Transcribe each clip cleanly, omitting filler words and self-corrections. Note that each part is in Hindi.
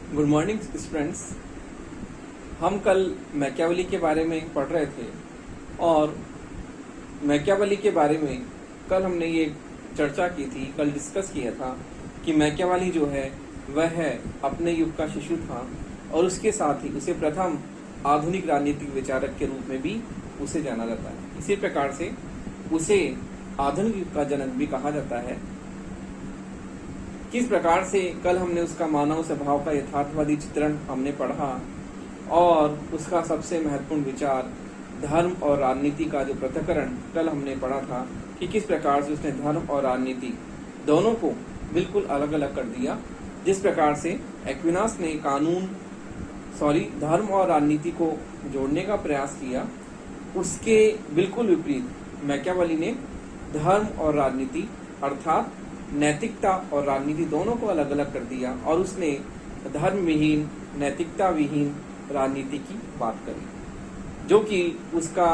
Good morning students. हम कल मैकियावेली के बारे में पढ़ रहे थे और मैकियावेली के बारे में कल हमने ये चर्चा की थी, कल डिस्कस किया था कि मैकियावेली जो है वह है अपने युग का शिशु था और उसके साथ ही उसे प्रथम आधुनिक राजनीतिक विचारक के रूप में भी उसे जाना जाता है। इसी प्रकार से उसे आधुनिक युग का जनक भी कहा जाता है। किस प्रकार से कल हमने उसका मानव स्वभाव का यथार्थवादी चित्रण हमने पढ़ा और उसका सबसे महत्वपूर्ण विचार धर्म और राजनीति का जो पृथक्करण कल हमने पढ़ा था कि किस प्रकार से उसने धर्म और राजनीति दोनों को बिल्कुल अलग अलग कर दिया। जिस प्रकार से एक्विनास ने धर्म और राजनीति को जोड़ने का प्रयास किया, उसके बिल्कुल विपरीत मैकियावेली ने धर्म और राजनीति अर्थात नैतिकता और राजनीति दोनों को अलग अलग कर दिया और उसने धर्म विहीन, नैतिकता विहीन राजनीति की बात करी, जो कि उसका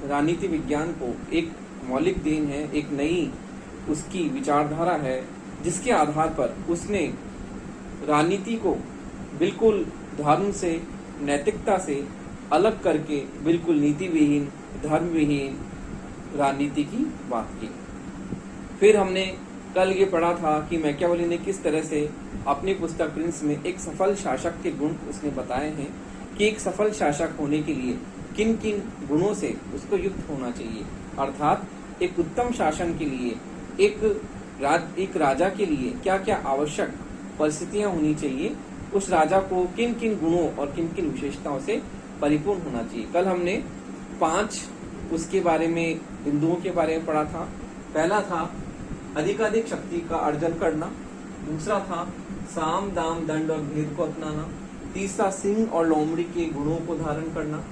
राजनीति विज्ञान को एक मौलिक देन है, एक नई उसकी विचारधारा है, जिसके आधार पर उसने राजनीति को बिल्कुल धर्म से, नैतिकता से अलग करके बिल्कुल नीति विहीन, धर्म विहीन राजनीति की बात की। फिर हमने कल ये पढ़ा था कि मैकियावेली ने किस तरह से अपनी पुस्तक प्रिंस में एक सफल शासक के गुण उसने बताए हैं कि एक सफल शासक होने के लिए किन किन गुणों से उसको युक्त होना चाहिए, अर्थात एक उत्तम शासन के लिए एक राजा के लिए क्या क्या आवश्यक परिस्थितियां होनी चाहिए, उस राजा को किन किन गुणों और किन किन विशेषताओं से परिपूर्ण होना चाहिए। कल हमने 5 उसके बारे में बिंदुओं के बारे में पढ़ा था। पहला था अधिकाधिक शक्ति का अर्जन करना, दूसरा था साम दाम दंड और भेद को अपनाना, तीसरा सिंह और लोमड़ी के गुणों को धारण करना,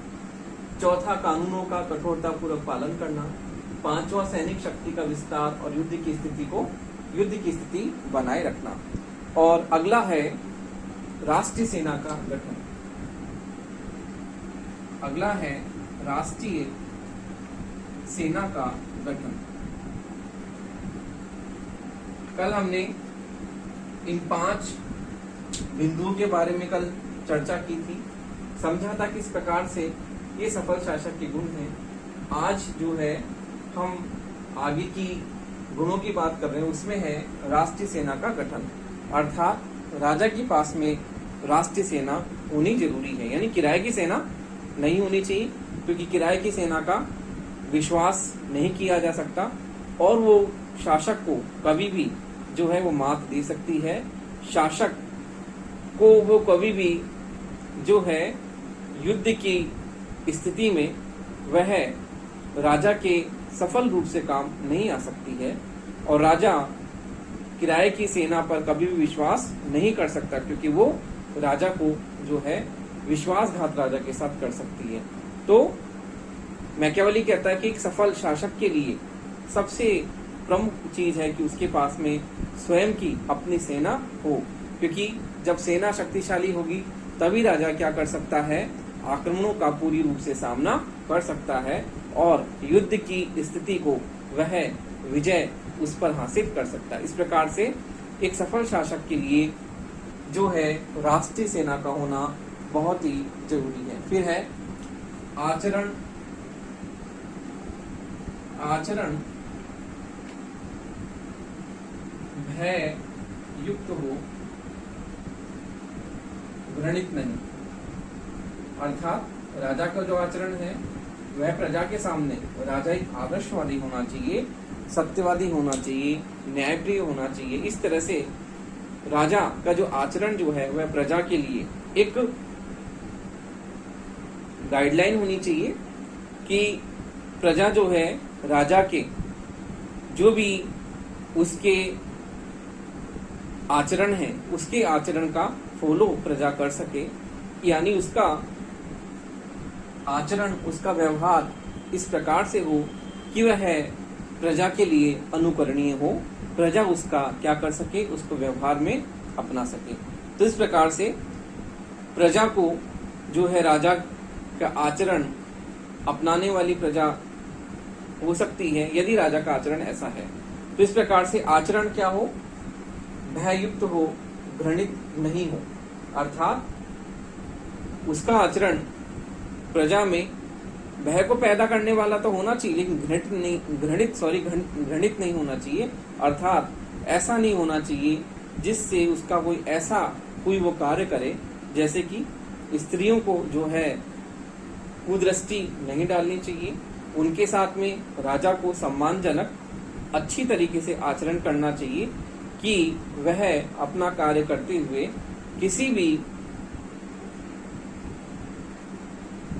चौथा कानूनों का कठोरता पूर्वक पालन करना, पांचवा सैनिक शक्ति का विस्तार और युद्ध की स्थिति बनाए रखना, और अगला है राष्ट्रीय सेना का गठन। अगला है राष्ट्रीय सेना का गठन। कल हमने इन 5 बिंदुओं के बारे में कल चर्चा की थी, समझा था किस प्रकार से ये सफल शासक के गुण हैं। आज जो है हम आगे की गुणों की बात कर रहे हैं, उसमें है राष्ट्रीय सेना का गठन, अर्थात राजा के पास में राष्ट्रीय सेना होनी जरूरी है, यानी किराए की सेना नहीं होनी चाहिए, क्योंकि किराए की सेना का विश्वास नहीं किया जा सकता और वो शासक को कभी भी जो है वो मात दे सकती है। शासक को वो कभी भी जो है युद्ध की स्थिति में वह राजा के सफल रूप से काम नहीं आ सकती है और राजा किराए की सेना पर कभी भी विश्वास नहीं कर सकता, क्योंकि वो राजा को जो है विश्वासघात राजा के साथ कर सकती है। तो मैकियावेली कहता है कि एक सफल शासक के लिए सबसे प्रमुख चीज है कि उसके पास में स्वयं की अपनी सेना हो, क्योंकि जब सेना शक्तिशाली होगी तभी राजा क्या कर सकता है, आक्रमणों का पूरी रूप से सामना कर सकता है और युद्ध की स्थिति को वह विजय उस पर हासिल कर सकता है। इस प्रकार से एक सफल शासक के लिए जो है राष्ट्रीय सेना का होना बहुत ही जरूरी है। फिर है आचरण भय युक्त हो, घृणित नहीं, अर्थात राजा का जो आचरण है वह प्रजा के सामने राजा एक आदर्शवादी होना चाहिए, सत्यवादी होना चाहिए, न्यायप्रिय होना चाहिए। इस तरह से राजा का जो आचरण जो है वह प्रजा के लिए एक गाइडलाइन होनी चाहिए कि प्रजा जो है राजा के जो भी उसके आचरण है उसके आचरण का फॉलो प्रजा कर सके, यानी उसका आचरण, उसका व्यवहार इस प्रकार से हो कि वह प्रजा के लिए अनुकरणीय हो, प्रजा उसका क्या कर सके, उसको व्यवहार में अपना सके। तो इस प्रकार से प्रजा को जो है राजा का आचरण अपनाने वाली प्रजा हो सकती है यदि राजा का आचरण ऐसा है। तो इस प्रकार से आचरण क्या हो, भययुक्त हो, घृणित नहीं हो। अर्थात उसका आचरण प्रजा में भय को पैदा करने वाला तो होना चाहिए, लेकिन घृणित नहीं होना चाहिए। अर्थात ऐसा नहीं होना चाहिए जिससे उसका कोई वो कार्य करे, जैसे कि स्त्रियों को जो है कुदृष्टि नहीं डालनी चाहिए। उनके साथ में राजा को सम्मानजनक अच्छी तरीके से आचरण करना चाहिए कि वह अपना कार्य करते हुए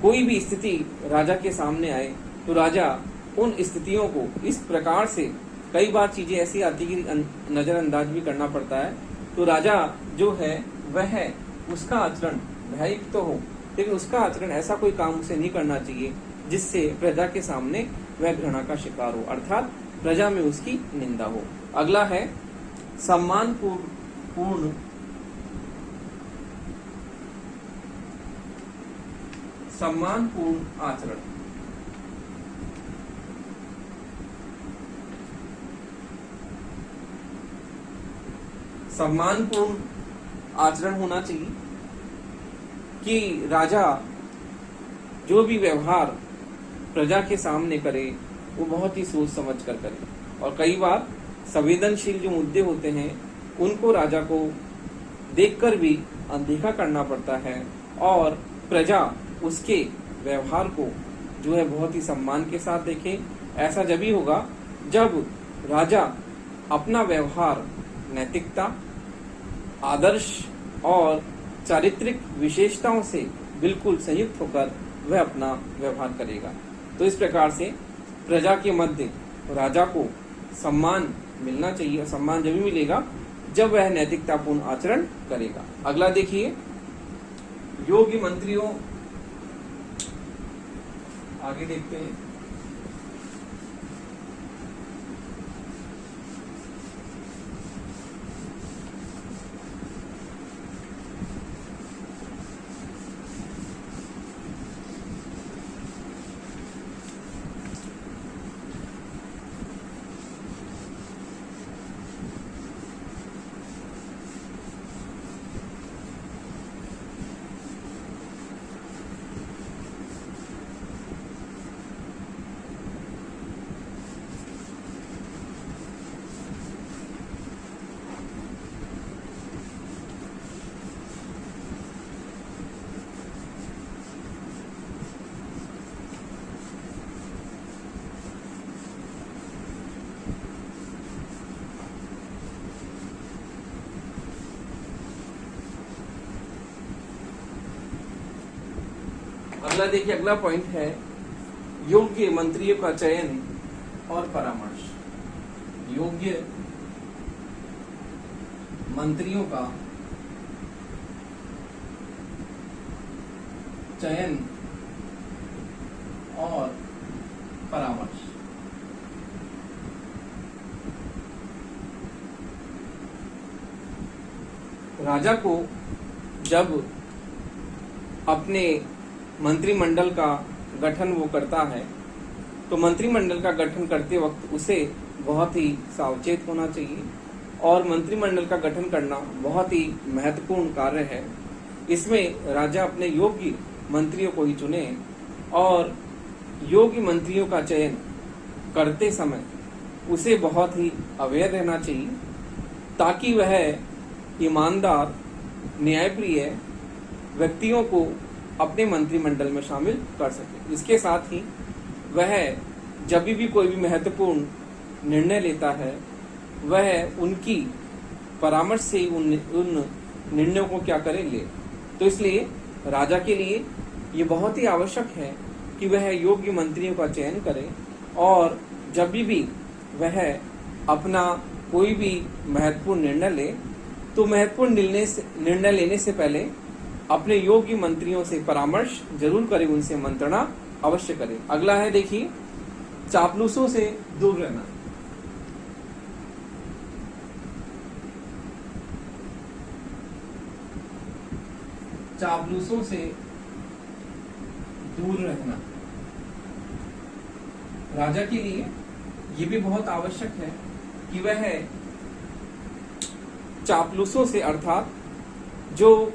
कोई भी स्थिति राजा के सामने आए तो राजा उन स्थितियों को इस प्रकार से, कई बार चीजें ऐसी आती कि नजरअंदाज भी करना पड़ता है, तो राजा जो है वह उसका आचरण भययुक्त तो हो, लेकिन उसका आचरण ऐसा कोई काम उसे नहीं करना चाहिए जिससे प्रजा के सामने वह घृणा का शिकार हो, अर्थात प्रजा में उसकी निंदा हो। अगला है सम्मानपूर्ण आचरण। सम्मानपूर्ण आचरण होना चाहिए कि राजा जो भी व्यवहार प्रजा के सामने करे वो बहुत ही सोच समझ कर करे, और कई बार संवेदनशील जो मुद्दे होते हैं उनको राजा को देखकर भी अनदेखा करना पड़ता है, और प्रजा उसके व्यवहार को जो है बहुत ही सम्मान के साथ देखे। ऐसा जब ही होगा जब राजा अपना व्यवहार नैतिकता, आदर्श और चारित्रिक विशेषताओं से बिल्कुल संयुक्त होकर वह अपना व्यवहार करेगा। तो इस प्रकार से प्रजा के मध्य राजा को सम्मान मिलना चाहिए, और सम्मान जब भी मिलेगा जब वह नैतिकतापूर्ण आचरण करेगा। अगला देखिए, योग्य मंत्रियों, आगे देखते हैं। अगला देखिए, अगला पॉइंट है योग्य मंत्रियों का चयन और परामर्श। योग्य मंत्रियों का चयन और परामर्श। राजा को जब अपने मंत्रिमंडल का गठन वो करता है तो मंत्रिमंडल का गठन करते वक्त उसे बहुत ही सावचेत होना चाहिए, और मंत्रिमंडल का गठन करना बहुत ही महत्वपूर्ण कार्य है। इसमें राजा अपने योग्य मंत्रियों को ही चुने, और योग्य मंत्रियों का चयन करते समय उसे बहुत ही अवेयर रहना चाहिए ताकि वह ईमानदार, न्यायप्रिय व्यक्तियों को अपने मंत्रिमंडल में शामिल कर सके। इसके साथ ही वह जब भी कोई भी महत्वपूर्ण निर्णय लेता है वह उनकी परामर्श से उन निर्णयों को क्या करे, ले। तो इसलिए राजा के लिए ये बहुत ही आवश्यक है कि वह योग्य मंत्रियों का चयन करे, और जब भी वह अपना कोई भी महत्वपूर्ण निर्णय ले तो महत्वपूर्ण निर्णय लेने से पहले अपने योग्य मंत्रियों से परामर्श जरूर करें, उनसे मंत्रणा अवश्य करें। अगला है देखिए, चापलूसों से दूर रहना। चापलूसों से दूर रहना राजा के लिए ये भी बहुत आवश्यक है कि वह चापलूसों से, अर्थात जो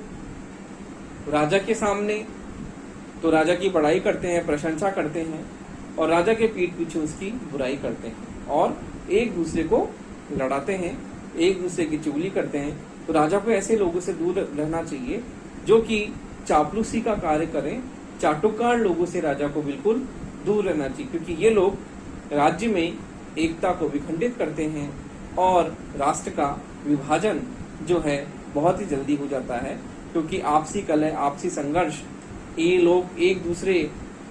राजा के सामने तो राजा की बड़ाई करते हैं, प्रशंसा करते हैं, और राजा के पीठ पीछे उसकी बुराई करते हैं और एक दूसरे को लड़ाते हैं, एक दूसरे की चुगली करते हैं। तो राजा को ऐसे लोगों से दूर रहना चाहिए जो कि चापलूसी का कार्य करें। चाटुकार लोगों से राजा को बिल्कुल दूर रहना चाहिए, क्योंकि ये लोग राज्य में एकता को विखंडित करते हैं और राष्ट्र का विभाजन जो है बहुत ही जल्दी हो जाता है, क्योंकि आपसी कलह, आपसी संघर्ष, ये लोग एक दूसरे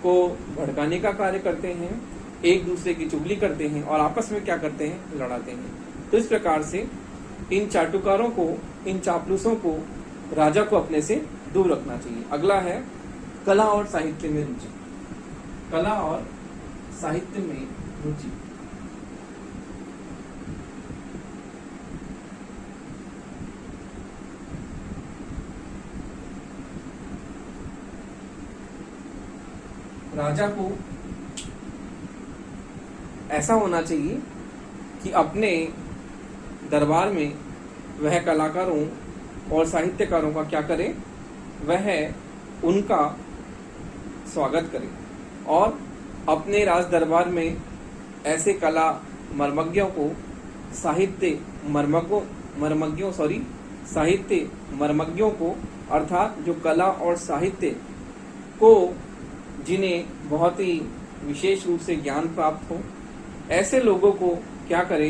को भड़काने का कार्य करते हैं, एक दूसरे की चुगली करते हैं और आपस में क्या करते हैं, लड़ाते हैं। तो इस प्रकार से इन चाटुकारों को, इन चापलूसों को राजा को अपने से दूर रखना चाहिए। अगला है कला और साहित्य में रुचि। कला और साहित्य में रुचि। राजा को ऐसा होना चाहिए कि अपने दरबार में वह कलाकारों और साहित्यकारों का क्या करे, वह उनका स्वागत करे और अपने राज दरबार में ऐसे कला मर्मज्ञों को, साहित्य मर्मज्ञों को, अर्थात जो कला और साहित्य को जिन्हें बहुत ही विशेष रूप से ज्ञान प्राप्त हो, ऐसे लोगों को क्या करे,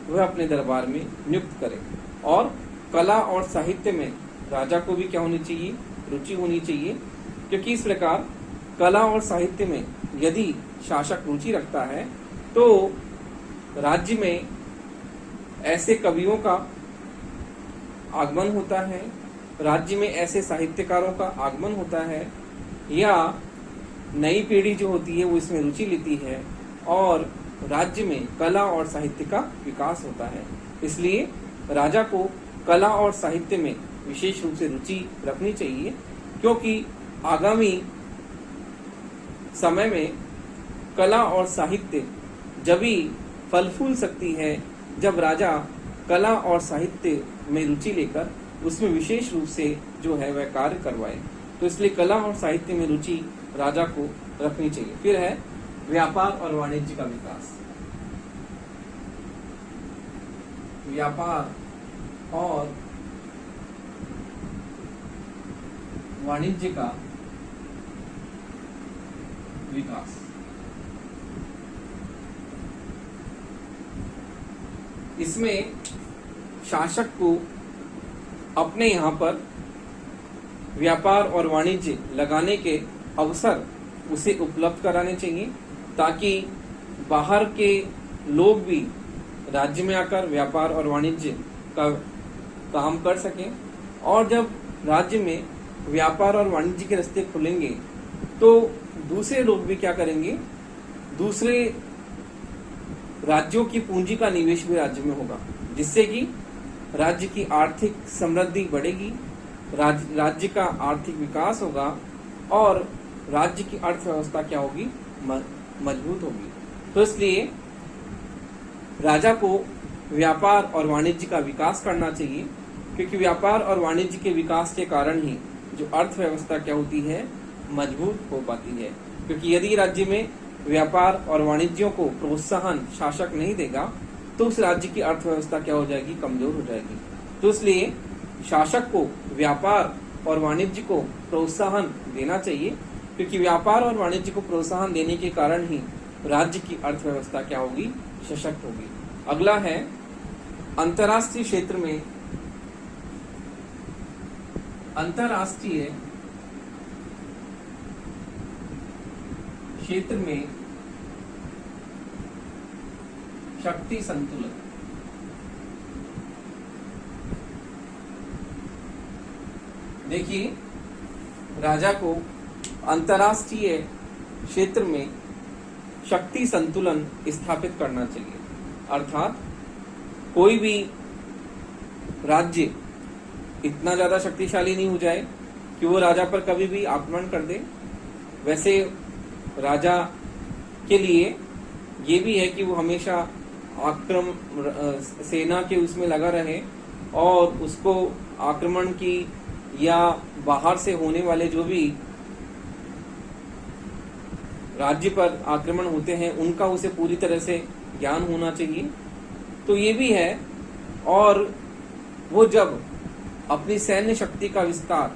वह अपने दरबार में नियुक्त करे। और कला और साहित्य में राजा को भी क्या होनी चाहिए, रुचि होनी चाहिए, क्योंकि इस प्रकार कला और साहित्य में यदि शासक रुचि रखता है तो राज्य में ऐसे कवियों का आगमन होता है, राज्य में ऐसे साहित्यकारों का आगमन होता है, या नई पीढ़ी जो होती है वो इसमें रुचि लेती है और राज्य में कला और साहित्य का विकास होता है। इसलिए राजा को कला और साहित्य में विशेष रूप से रुचि रखनी चाहिए, क्योंकि आगामी समय में कला और साहित्य जब भी फल फूल सकती है जब राजा कला और साहित्य में रुचि लेकर उसमें विशेष रूप से जो है वह कार्य करवाए। तो इसलिए कला और साहित्य में रुचि राजा को रखनी चाहिए। फिर है व्यापार और वाणिज्य का विकास। व्यापार और वाणिज्य का विकास। इसमें शासक को अपने यहाँ पर व्यापार और वाणिज्य लगाने के अवसर उसे उपलब्ध कराने चाहिए, ताकि बाहर के लोग भी राज्य में आकर व्यापार और वाणिज्य का काम कर सकें। और जब राज्य में व्यापार और वाणिज्य के रास्ते खुलेंगे तो दूसरे लोग भी क्या करेंगे, दूसरे राज्यों की पूंजी का निवेश भी राज्य में होगा, जिससे कि राज्य की आर्थिक समृद्धि बढ़ेगी, राज्य का आर्थिक विकास होगा और राज्य की अर्थव्यवस्था क्या होगी, मजबूत होगी। तो इसलिए राजा को व्यापार और वाणिज्य का विकास करना चाहिए, क्योंकि व्यापार और वाणिज्य के विकास के कारण ही जो अर्थव्यवस्था क्या होती है, मजबूत हो पाती है। क्योंकि यदि राज्य में व्यापार और वाणिज्यों को प्रोत्साहन शासक नहीं देगा तो उस राज्य की अर्थव्यवस्था क्या हो जाएगी, कमजोर हो जाएगी। तो इसलिए शासक को व्यापार और वाणिज्य को प्रोत्साहन देना चाहिए, क्योंकि व्यापार और वाणिज्य को प्रोत्साहन देने के कारण ही राज्य की अर्थव्यवस्था क्या होगी, सशक्त होगी। अगला है अंतर्राष्ट्रीय क्षेत्र में, अंतर्राष्ट्रीय क्षेत्र में शक्ति संतुलन। देखिए, राजा को अंतर्राष्ट्रीय क्षेत्र में शक्ति संतुलन स्थापित करना चाहिए, अर्थात कोई भी राज्य इतना ज्यादा शक्तिशाली नहीं हो जाए कि वो राजा पर कभी भी आक्रमण कर दे। वैसे राजा के लिए ये भी है कि वो हमेशा सेना के उसमें लगा रहे और उसको आक्रमण की या बाहर से होने वाले जो भी राज्य पर आक्रमण होते हैं उनका उसे पूरी तरह से ज्ञान होना चाहिए। तो ये भी है। और वो जब अपनी सैन्य शक्ति का विस्तार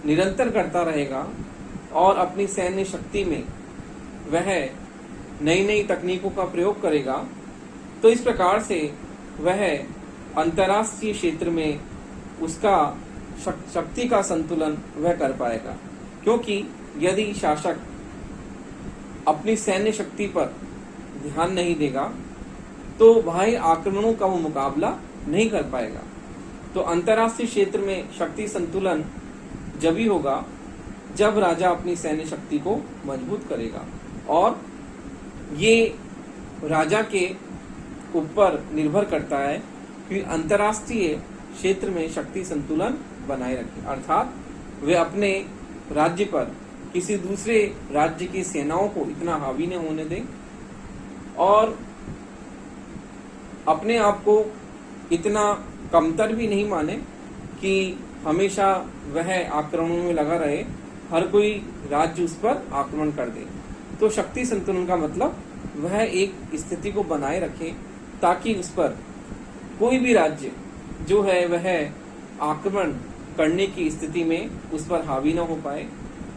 निरंतर करता रहेगा और अपनी सैन्य शक्ति में वह नई नई तकनीकों का प्रयोग करेगा, तो इस प्रकार से वह अंतर्राष्ट्रीय क्षेत्र में उसका शक्ति का संतुलन वह कर पाएगा। क्योंकि यदि शासक अपनी सैन्य शक्ति पर ध्यान नहीं देगा तो बाह्य आक्रमणों का वो मुकाबला नहीं कर पाएगा। तो अंतर्राष्ट्रीय क्षेत्र में शक्ति संतुलन जब ही होगा जब राजा अपनी सैन्य शक्ति को मजबूत करेगा, और ये राजा के ऊपर निर्भर करता है कि अंतर्राष्ट्रीय क्षेत्र में शक्ति संतुलन बनाए रखे, अर्थात वे अपने राज्य पर किसी दूसरे राज्य की सेनाओं को इतना हावी न होने दें और अपने आप को इतना कमतर भी नहीं माने कि हमेशा वह आक्रमणों में लगा रहे, हर कोई राज्य उस पर आक्रमण कर दे। तो शक्ति संतुलन का मतलब वह एक स्थिति को बनाए रखे ताकि उस पर कोई भी राज्य जो है वह आक्रमण करने की स्थिति में उस पर हावी न हो पाए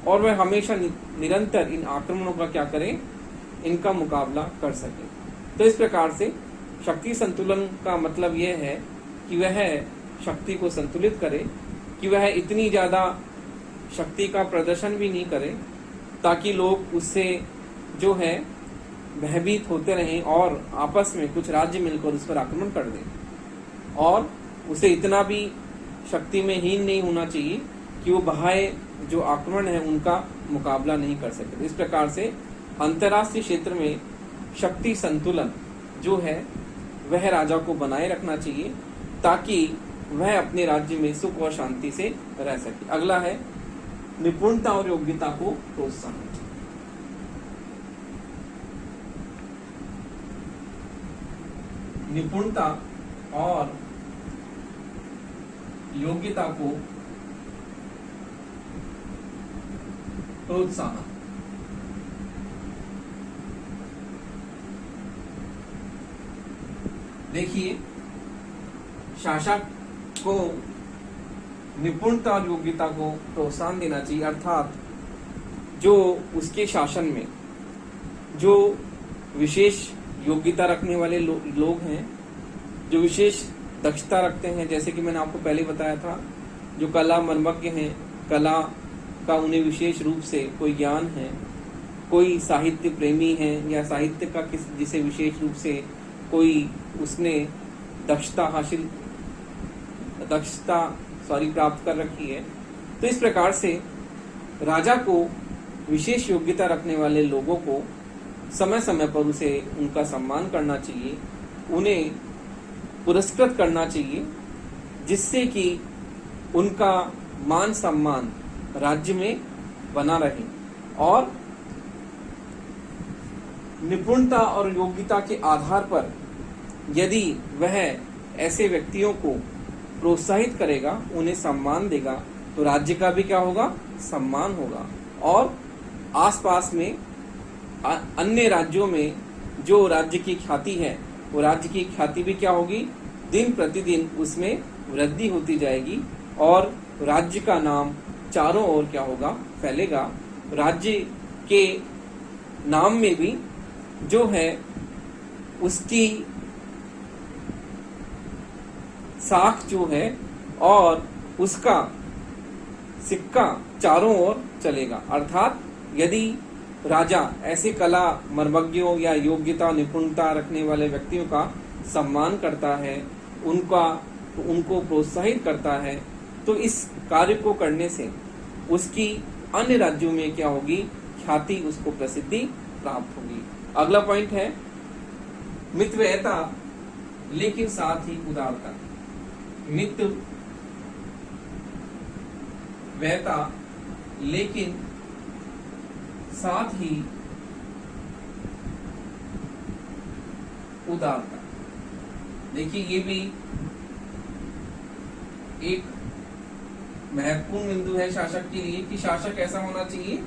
और वह हमेशा निरंतर इन आक्रमणों का क्या करे, इनका मुकाबला कर सके। तो इस प्रकार से शक्ति संतुलन का मतलब यह है कि वह शक्ति को संतुलित करे, कि वह इतनी ज्यादा शक्ति का प्रदर्शन भी नहीं करे ताकि लोग उससे जो है भयभीत होते रहें और आपस में कुछ राज्य मिलकर उस पर आक्रमण कर दें, और उसे इतना भी शक्ति में हीन नहीं होना चाहिए कि वो बाह्य जो आक्रमण है उनका मुकाबला नहीं कर सके। इस प्रकार से अंतर्राष्ट्रीय क्षेत्र में शक्ति संतुलन जो है वह राजा को बनाए रखना चाहिए ताकि वह अपने राज्य में सुख और शांति से रह सके। अगला है निपुणता और योग्यता को प्रोत्साहन। निपुणता और योग्यता को प्रोत्साहन। देखिए, शासक को निपुणता और योग्यता को प्रोत्साहन देना चाहिए, अर्थात जो उसके शासन में जो विशेष योग्यता रखने वाले लोग हैं, जो विशेष दक्षता रखते हैं, जैसे कि मैंने आपको पहले बताया था, जो कला मर्मज्ञ हैं, कला का उन्हें विशेष रूप से कोई ज्ञान है, कोई साहित्य प्रेमी है या साहित्य का जिसे विशेष रूप से कोई उसने दक्षता प्राप्त कर रखी है। तो इस प्रकार से राजा को विशेष योग्यता रखने वाले लोगों को समय समय पर उसे उनका सम्मान करना चाहिए, उन्हें पुरस्कृत करना चाहिए, जिससे कि उनका मान सम्मान राज्य में बना रहे। और निपुणता और योग्यता के आधार पर यदि वह ऐसे व्यक्तियों को प्रोत्साहित करेगा, उन्हें सम्मान देगा, तो राज्य का भी क्या होगा, सम्मान होगा। और आसपास में अन्य राज्यों में जो राज्य की ख्याति है, वो राज्य की ख्याति भी क्या होगी, दिन प्रतिदिन उसमें वृद्धि होती जाएगी और राज्य का नाम चारों ओर क्या होगा, फैलेगा। राज्य के नाम में भी जो है उसकी साख जो है और उसका सिक्का चारों ओर चलेगा। अर्थात यदि राजा ऐसे कला मर्मज्ञों या योग्यता निपुणता रखने वाले व्यक्तियों का सम्मान करता है, उनको प्रोत्साहित करता है, तो इस कार्य को करने से उसकी अन्य राज्यों में क्या होगी, ख्याति, उसको प्रसिद्धि प्राप्त होगी। अगला पॉइंट है मितव्ययता लेकिन साथ ही उदारता। मितव्ययता लेकिन साथ ही उदारता। देखिए, ये भी एक महत्वपूर्ण बिंदु है शासक के लिए कि शासक ऐसा होना चाहिए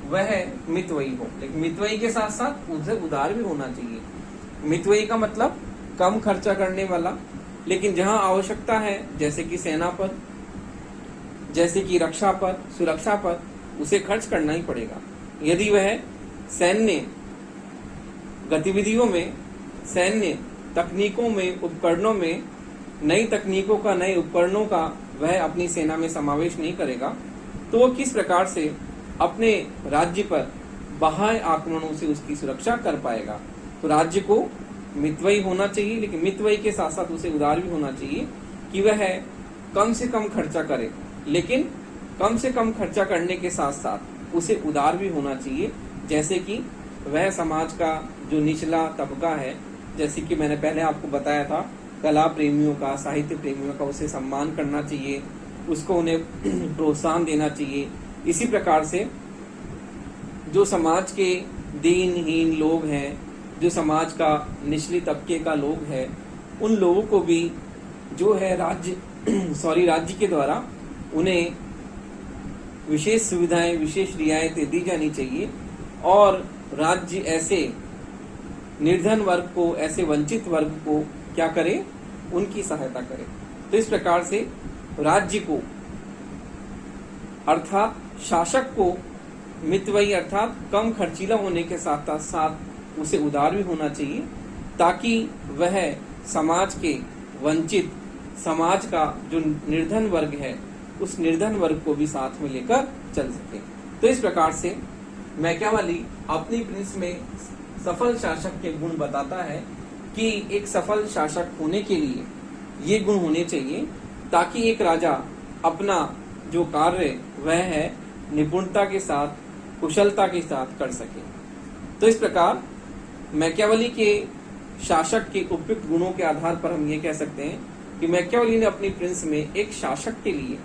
वह मितव्ययी हो, लेकिन मितव्ययी के साथ साथ उसे उदार भी होना चाहिए। मितव्ययी का मतलब कम खर्चा करने वाला, लेकिन जहां आवश्यकता है जैसे कि सेना पर, जैसे कि रक्षा पर, सुरक्षा पर, उसे खर्च करना ही पड़ेगा। यदि वह सैन्य गतिविधियों में, सैन्य तकनीकों में, उपकरणों में, नई तकनीकों का, नए उपकरणों का वह अपनी सेना में समावेश नहीं करेगा, तो वो किस प्रकार से अपने राज्य पर बाह्य आक्रमणों से उसकी सुरक्षा कर पाएगा। तो राज्य को मितव्ययी होना चाहिए, लेकिन मितव्ययी के साथ साथ उसे उदार भी होना चाहिए कि वह कम से कम खर्चा करे, लेकिन कम से कम खर्चा करने के साथ साथ उसे उदार भी होना चाहिए। जैसे कि वह समाज का जो निचला तबका है, जैसे कि मैंने पहले आपको बताया था, कला प्रेमियों का, साहित्य प्रेमियों का उसे सम्मान करना चाहिए, उसको उन्हें प्रोत्साहन देना चाहिए। इसी प्रकार से जो समाज के दीनहीन लोग हैं, जो समाज का निचले तबके का लोग हैं, उन लोगों को भी जो है राज्य के द्वारा उन्हें विशेष सुविधाएं, विशेष रियायतें दी जानी चाहिए, और राज्य ऐसे निर्धन वर्ग को, ऐसे वंचित वर्ग को क्या करे, उनकी सहायता करे। तो इस प्रकार से राज्य को, अर्थात शासक को मितव्ययी अर्थात कम खर्चीला होने के साथ साथ उसे उदार भी होना चाहिए, ताकि वह समाज के वंचित, समाज का जो निर्धन वर्ग है, उस निर्धन वर्ग को भी साथ में लेकर चल सके। तो इस प्रकार से मैकियावेली अपनी प्रिंस में सफल शासक के गुण बताता है कि एक सफल शासक होने के लिए ये गुण होने चाहिए, ताकि एक राजा अपना जो कार्य वह है निपुणता के साथ, कुशलता के साथ कर सके। तो इस प्रकार मैकियावेली के शासक के उपयुक्त गुणों के आधार पर हम ये कह सकते हैं कि मैकियावेली ने अपनी प्रिंस में एक शासक के लिए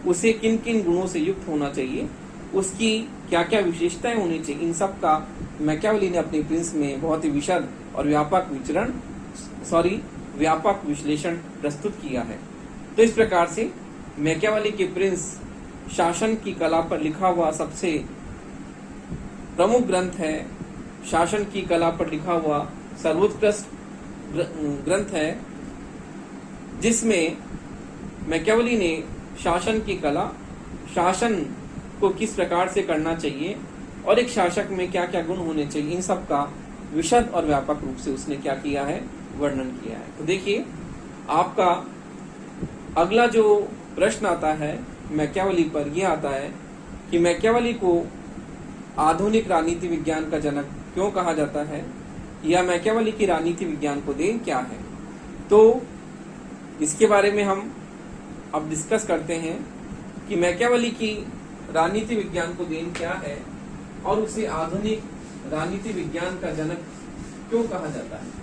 उसे किन किन गुणों से युक्त होना चाहिए, उसकी क्या क्या विशेषताएं होनी चाहिए, इन सब का मैकियावेली ने अपनी प्रिंस में बहुत ही विशद और व्यापक विश्लेषण प्रस्तुत किया है। तो इस प्रकार से मैकियावेली के प्रिंस शासन की कला पर लिखा हुआ सबसे प्रमुख ग्रंथ है, शासन की कला पर लिखा हुआ सर्वोत्कृष्ट ग्रंथ है, जिसमें मैकियावेली ने शासन की कला, शासन को किस प्रकार से करना चाहिए और एक शासक में क्या क्या गुण होने चाहिए, इन सब का विशद और व्यापक रूप से उसने क्या किया है, वर्णन किया है। तो देखिए, आपका अगला जो प्रश्न आता है मैकियावेली पर, यह आता है कि मैकियावेली को आधुनिक राजनीति विज्ञान का जनक क्यों कहा जाता है, या मैकियावेली की राजनीति विज्ञान को देन क्या है। तो इसके बारे में हम अब डिस्कस करते हैं कि मैकियावेली की राजनीति विज्ञान को देन क्या है और उसे आधुनिक राजनीति विज्ञान का जनक क्यों कहा जाता है।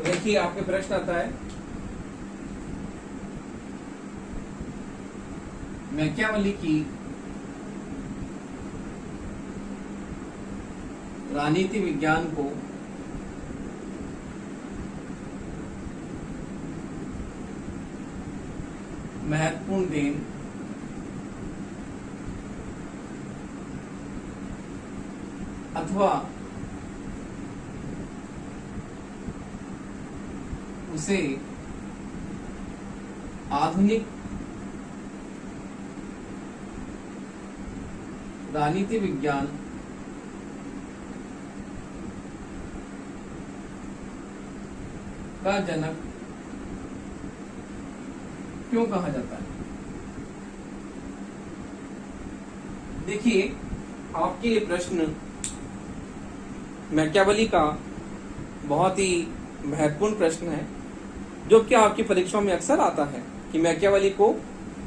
देखिए, आपके प्रश्न आता है मैकियावेली की राजनीति विज्ञान को महत्वपूर्ण देन अथवा उसे आधुनिक राजनीति विज्ञान का जनक क्यों कहा जाता है। देखिए, आपके ये प्रश्न मैकियावेली का बहुत ही महत्वपूर्ण प्रश्न है, जो कि आपकी परीक्षाओं में अक्सर आता है कि मैकियावेली को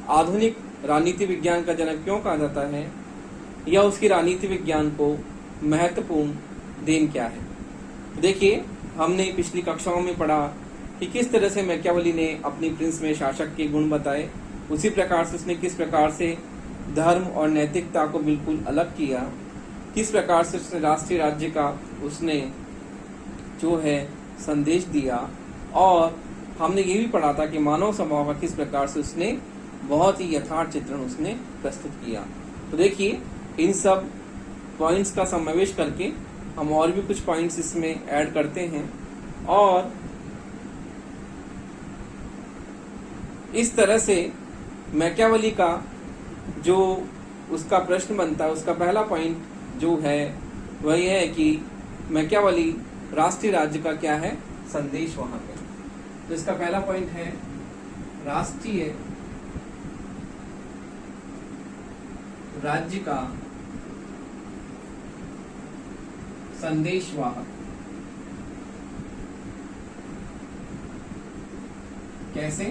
आधुनिक राजनीति विज्ञान का जनक क्यों कहा जाता है, या उसकी राजनीति विज्ञान को महत्वपूर्ण देन क्या है। देखिए, हमने पिछली कक्षाओं में पढ़ा कि किस तरह से मैकियावेली ने अपनी प्रिंस में शासक के गुण बताए, उसी प्रकार से उसने किस प्रकार से धर्म और नैतिकता को बिल्कुल अलग किया, किस प्रकार से उसने राष्ट्रीय राज्य का उसने जो है संदेश दिया, और हमने ये भी पढ़ा था कि मानव स्वभाव का किस प्रकार से उसने बहुत ही यथार्थ चित्रण उसने प्रस्तुत किया। तो देखिए, इन सब पॉइंट्स का समावेश करके हम और भी कुछ पॉइंट्स इसमें ऐड करते हैं, और इस तरह से मैकियावेली का जो उसका प्रश्न बनता है, उसका पहला पॉइंट जो है वह यह है कि मैकियावेली राष्ट्रीय राज्य का क्या है संदेश वहां पे। तो इसका पहला पॉइंट है राष्ट्रीय राज्य का संदेशवाहक। कैसे?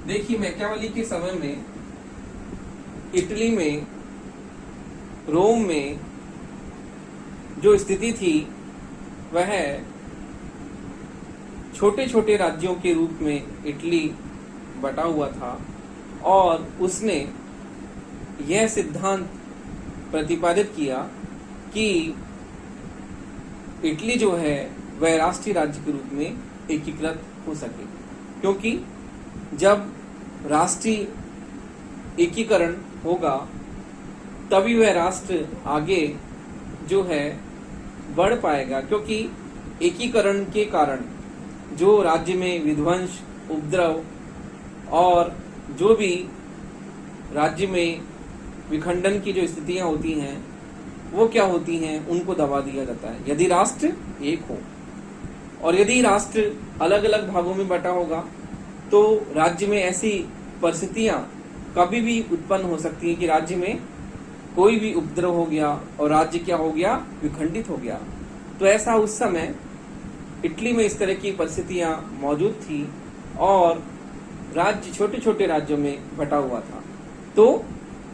देखिए, मैकियावेली के समय में इटली में, रोम में जो स्थिति थी वह छोटे छोटे राज्यों के रूप में इटली बटा हुआ था, और उसने यह सिद्धांत प्रतिपादित किया कि इटली जो है वह राष्ट्रीय राज्य के रूप में एकीकृत हो सके, क्योंकि जब राष्ट्रीय एकीकरण होगा तभी वह राष्ट्र आगे जो है बढ़ पाएगा, क्योंकि एकीकरण के कारण जो राज्य में विध्वंस, उपद्रव और जो भी राज्य में विखंडन की जो स्थितियां होती हैं वो क्या होती हैं, उनको दबा दिया जाता है यदि राष्ट्र एक हो। और यदि राष्ट्र अलग अलग भागों में बटा होगा तो राज्य में ऐसी परिस्थितियां कभी भी उत्पन्न हो सकती है कि राज्य में कोई भी उपद्रव हो गया और राज्य क्या हो गया, विखंडित हो गया। तो ऐसा उस समय इटली में इस तरह की परिस्थितियां मौजूद थी और राज्य छोटे छोटे राज्यों में बटा हुआ था। तो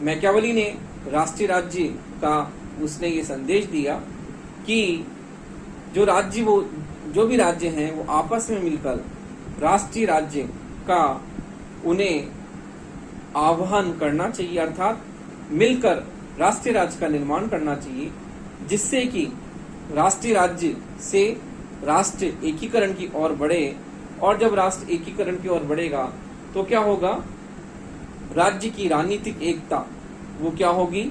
मैकियावेली ने राष्ट्रीय राज्य का उसने ये संदेश दिया कि जो भी राज्य हैं वो आपस में मिलकर राष्ट्रीय राज्य का उन्हें आह्वान करना चाहिए, अर्थात मिलकर राष्ट्रीय राज्य का निर्माण करना चाहिए, जिससे कि राष्ट्रीय राज्य से राष्ट्र एकीकरण की ओर बढ़े। और जब राष्ट्र एकीकरण की ओर बढ़ेगा तो क्या होगा, राज्य की राजनीतिक एकता वो क्या होगी,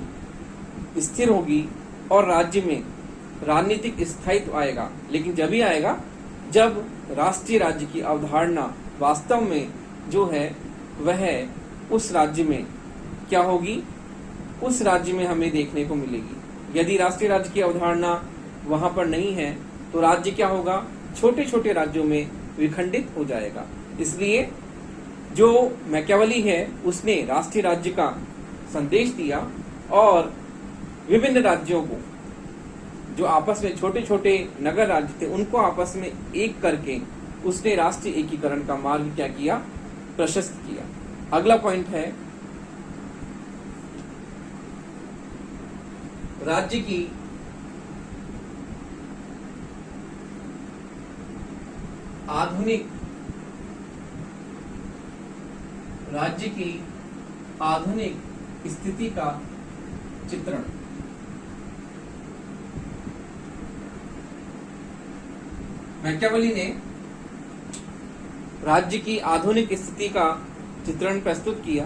स्थिर होगी और राज्य में राजनीतिक स्थायित्व आएगा। लेकिन जब ही आएगा जब राष्ट्रीय राज्य की अवधारणा वास्तव में जो है वह उस राज्य में क्या होगी, उस राज्य में हमें देखने को मिलेगी। यदि राष्ट्रीय राज्य की अवधारणा वहां पर नहीं है तो राज्य क्या होगा, छोटे छोटे राज्यों में विखंडित हो जाएगा। इसलिए जो मैकियावेली है उसने राष्ट्रीय राज्य का संदेश दिया और विभिन्न राज्यों को, जो आपस में छोटे छोटे नगर राज्य थे, उनको आपस में एक करके उसने राष्ट्रीय एकीकरण का मार्ग क्या किया, प्रशस्त किया। अगला पॉइंट है राज्य की आधुनिक स्थिति का चित्रण। मैकियावेली ने राज्य की आधुनिक स्थिति का चित्रण प्रस्तुत किया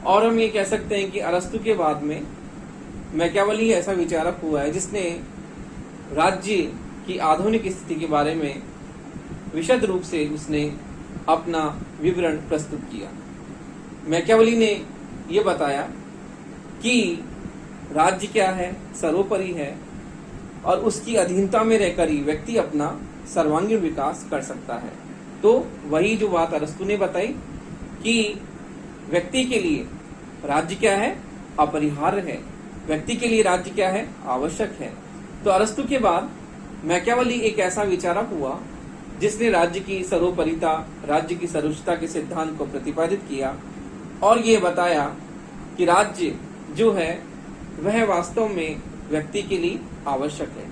और हम ये कह सकते हैं कि अरस्तु के बाद में मैकियावेली ऐसा विचारक हुआ है जिसने राज्य की आधुनिक स्थिति के बारे में विशद रूप से उसने अपना विवरण प्रस्तुत किया। मैकियावेली ने ये बताया कि राज्य क्या है, सर्वोपरि है और उसकी अधीनता में रहकर ही व्यक्ति अपना सर्वांगीण विकास कर सकता है। तो वही जो बात अरस्तु ने बताई कि व्यक्ति के लिए राज्य क्या है, अपरिहार्य है, व्यक्ति के लिए राज्य क्या है, आवश्यक है। तो अरस्तु के बाद मैकियावेली एक ऐसा विचारक हुआ जिसने राज्य की सर्वोपरिता, राज्य की सर्वोच्चता के सिद्धांत को प्रतिपादित किया और ये बताया कि राज्य जो है वह वास्तव में व्यक्ति के लिए आवश्यक है।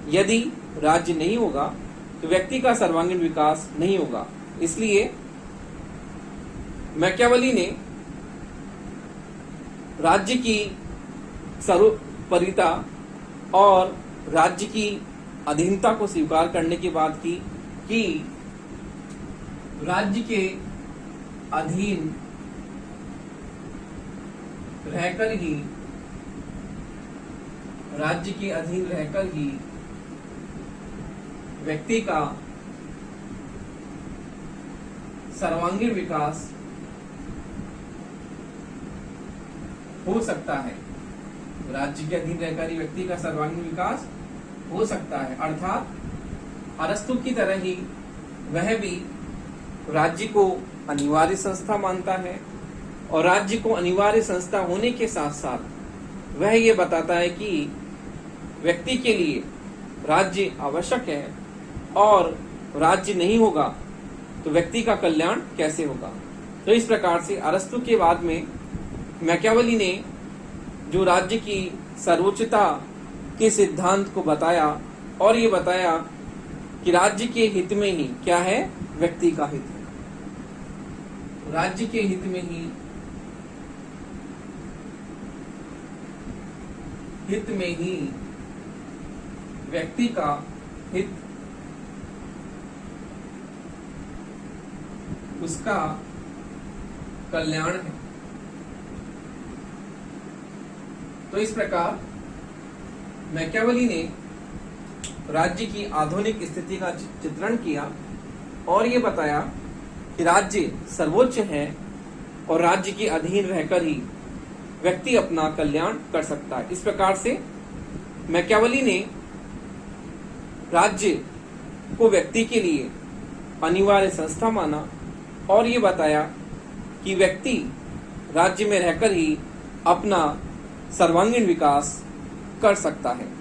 यदि राज्य नहीं होगा तो व्यक्ति का सर्वांगीण विकास नहीं होगा। इसलिए मैकियावेली ने राज्य की सर्वोपरिता और राज्य की अधीनता को स्वीकार करने की बात की कि राज्य के अधीन रहकर ही व्यक्ति का सर्वांगीण विकास हो सकता है। राज्य के अधीन रहकर ही व्यक्ति का सर्वांगीण विकास हो सकता है, अर्थात अरस्तु की तरह ही वह भी राज्य को अनिवार्य संस्था मानता है और राज्य को अनिवार्य संस्था होने के साथ साथ वह ये बताता है कि व्यक्ति के लिए राज्य आवश्यक है और राज्य नहीं होगा तो व्यक्ति का कल्याण कैसे होगा। तो इस प्रकार से अरस्तु के बाद में मैकियावेली ने जो राज्य की सर्वोच्चता के सिद्धांत को बताया और ये बताया कि राज्य के हित में ही क्या है, व्यक्ति का हित है। राज्य के हित में ही व्यक्ति का हित, उसका कल्याण है। तो इस प्रकार मैकियावेली ने राज्य की आधुनिक स्थिति का चित्रण किया और ये बताया कि राज्य सर्वोच्च है और राज्य के अधीन रहकर ही व्यक्ति अपना कल्याण कर सकता है। इस प्रकार से मैकियावेली ने राज्य को व्यक्ति के लिए अनिवार्य संस्था माना और ये बताया कि व्यक्ति राज्य में रहकर ही अपना सर्वांगीण विकास कर सकता है।